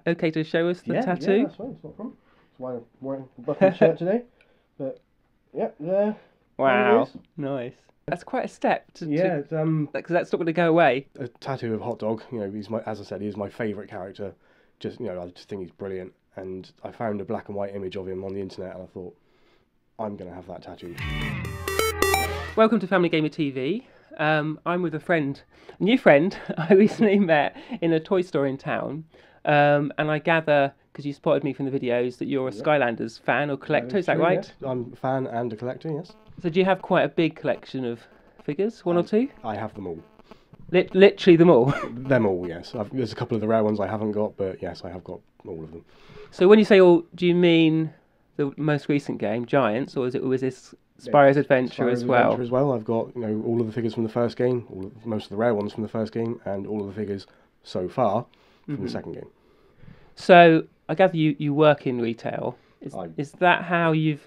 okay to show us the tattoo? Yeah, that's fine. It's not a problem. That's why I'm wearing a button shirt today. But yeah, there. Wow, nice. That's quite a step It's because that's not going to go away. a tattoo of Hot Dog. He's as I said, he is my favourite character. I just think he's brilliant. And I found a black and white image of him on the internet, and I thought, I'm going to have that tattooed. Welcome to Family Gamer TV. I'm with a new friend I recently met in a toy store in town. And I gather, because you spotted me from the videos, that you're a Skylanders fan or collector, is that right? Yes. I'm a fan and a collector, yes. So do you have quite a big collection of figures, one or two? I have them all. Literally them all? Them all, yes. There's a couple of the rare ones I haven't got, but yes, I have got all of them. So when you say all, do you mean the most recent game, Giants, or was this Spyro's Adventure as well? Adventure as well. I've got all of the figures from the first game, most of the rare ones from the first game, and all of the figures so far from the second game. So I gather you work in retail. Is that how you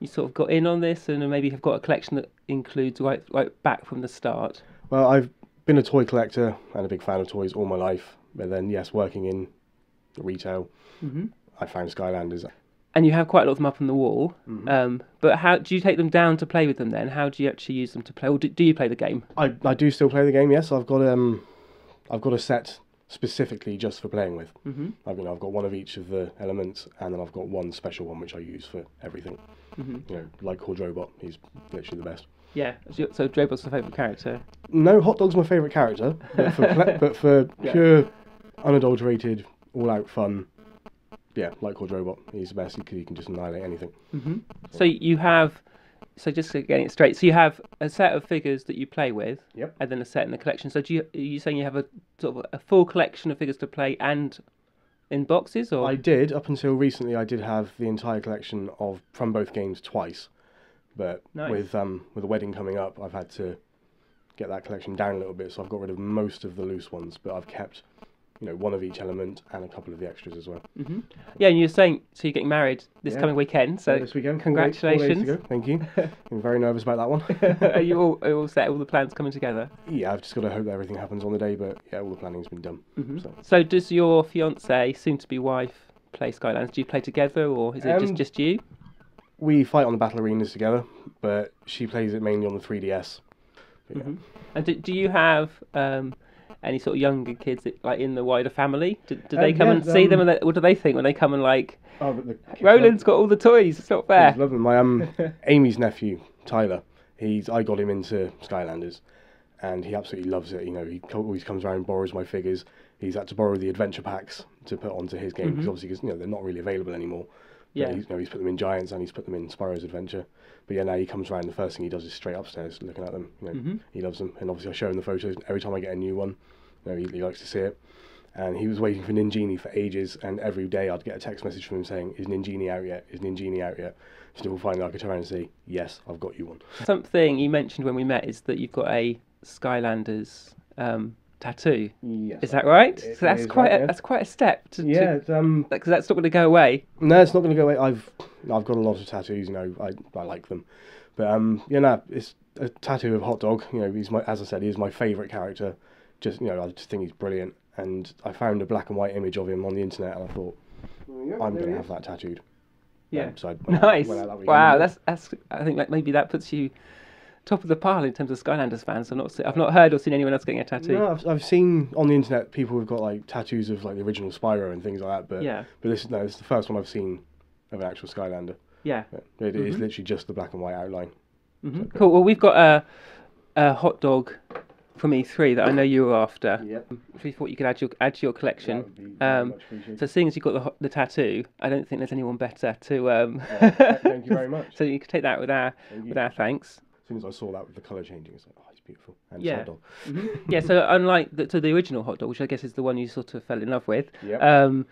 sort of got in on this, and maybe have got a collection that includes right back from the start? Well, I've been a toy collector and a big fan of toys all my life, but then yes, working in retail, I found Skylanders. And you have quite a lot of them up on the wall. But how do you take them down to play with them then? How do you actually use them to play? Or do you play the game? I do still play the game. Yes, I've got a set specifically just for playing with. I've got one of each of the elements, and then I've got one special one which I use for everything. Like Drobot, he's literally the best. Yeah. So Drobot's the favourite character. No, Hot Dog's my favourite character, but for pure, unadulterated, all-out fun. Yeah, like Drobot, he's the best because he can just annihilate anything. So you have, just getting it straight, so you have a set of figures that you play with, and then a set in the collection. So are you saying you have a sort of a full collection of figures to play and in boxes, or? I did up until recently. I did have the entire collection from both games twice, but with the wedding coming up, I've had to get that collection down a little bit. So I've got rid of most of the loose ones, but I've kept one of each element and a couple of the extras as well. Yeah, and you're saying, so you're getting married this coming weekend, so this weekend, congratulations. 4 days to go. Thank you. I'm very nervous about that one. Are you all set, all the plans coming together? Yeah, I've just got to hope that everything happens on the day, but yeah, all the planning's been done. So does your fiance, soon-to-be wife, play Skylanders? Do you play together, or is it just you? We fight on the battle arenas together, but she plays it mainly on the 3DS. And do you have any sort of younger kids in the wider family? Do they come and see them, and what do they think when they come and Roland's got all the toys, it's not fair? Love them. My Amy's nephew Tyler, I got him into Skylanders, and he absolutely loves it. He always comes around and borrows my figures. He's had to borrow the adventure packs to put onto his game because they're not really available anymore. Yeah. He's put them in Giants and he's put them in Spyro's Adventure. But yeah, now he comes around, the first thing he does is straight upstairs looking at them. He loves them, and obviously I show him the photos every time I get a new one. He likes to see it. And he was waiting for Ninjini for ages, and every day I'd get a text message from him saying, "Is Ninjini out yet? Is Ninjini out yet?" Until finally I could turn around and say, "Yes, I've got you one." Something you mentioned when we met is that you've got a Skylanders tattoo. Yes. Is that right? So that's quite a step. Because that's not going to go away. No, it's not going to go away. I've got a lot of tattoos. I like them, but it's a tattoo of Hot Dog. As I said, he is my favourite character. I just think he's brilliant, and I found a black and white image of him on the internet, and I thought, I'm going to have that tattooed. Yeah. So nice. Wow, that's. I think maybe that puts you top of the pile in terms of Skylanders fans. I've not heard or seen anyone else getting a tattoo. No, I've seen on the internet people who've got tattoos of the original Spyro and things like that. But this is the first one I've seen of an actual Skylander. Yeah. It is literally just the black and white outline. So cool. Well, we've got a Hot Dog from E3 that I know you were after. Yep. We thought you could add to your collection. That would be very much appreciated. So seeing as you've got the tattoo, I don't think there's anyone better to. Thank you very much. So you can take that with our thanks. As soon as I saw that with the colour changing, it's like, oh, it's beautiful. And yeah. Hot Dog. Yeah. So unlike the original Hot Dog, which I guess is the one you sort of fell in love with. Yep.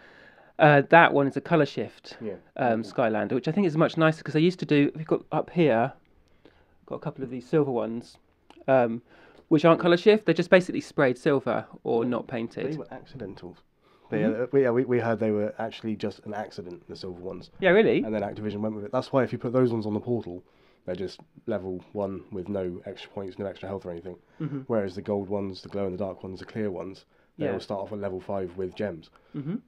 That one is a colour shift Skylander, which I think is much nicer because I used to do. We've got up here, got a couple of these silver ones. Which aren't colour shift, they're just basically sprayed silver or not painted. They were accidental. We heard they were actually just an accident, the silver ones. Yeah, really? And then Activision went with it. That's why if you put those ones on the portal, they're just level 1 with no extra points, no extra health or anything. Whereas the gold ones, the glow-in-the-dark ones, the clear ones, they will start off at level 5 with gems,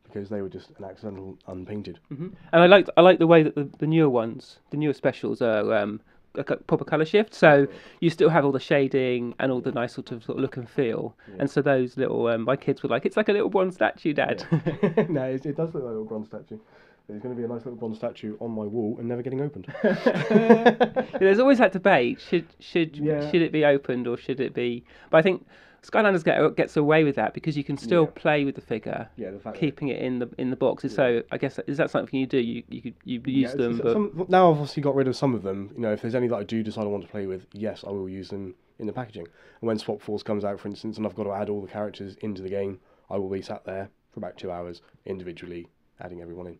because they were just an accidental unpainted. And I like the way that the newer ones, the newer specials are a proper colour shift. So you still have all the shading and all the nice sort of look and feel. And so those little, my kids were like, it's like a little bronze statue, Dad. Yeah. No, it does look like a little bronze statue. There's going to be a nice little bronze statue on my wall and never getting opened. There's always that debate: should it be opened or should it be? But I think Skylanders gets away with that because you can still play with the figure, keeping it in the box. So I guess, is that something you do? You use them. But now I've obviously got rid of some of them. You know, if there's any that I do decide I want to play with, yes, I will use them in the packaging. And when Swap Force comes out, for instance, and I've got to add all the characters into the game, I will be sat there for about 2 hours individually, adding everyone in.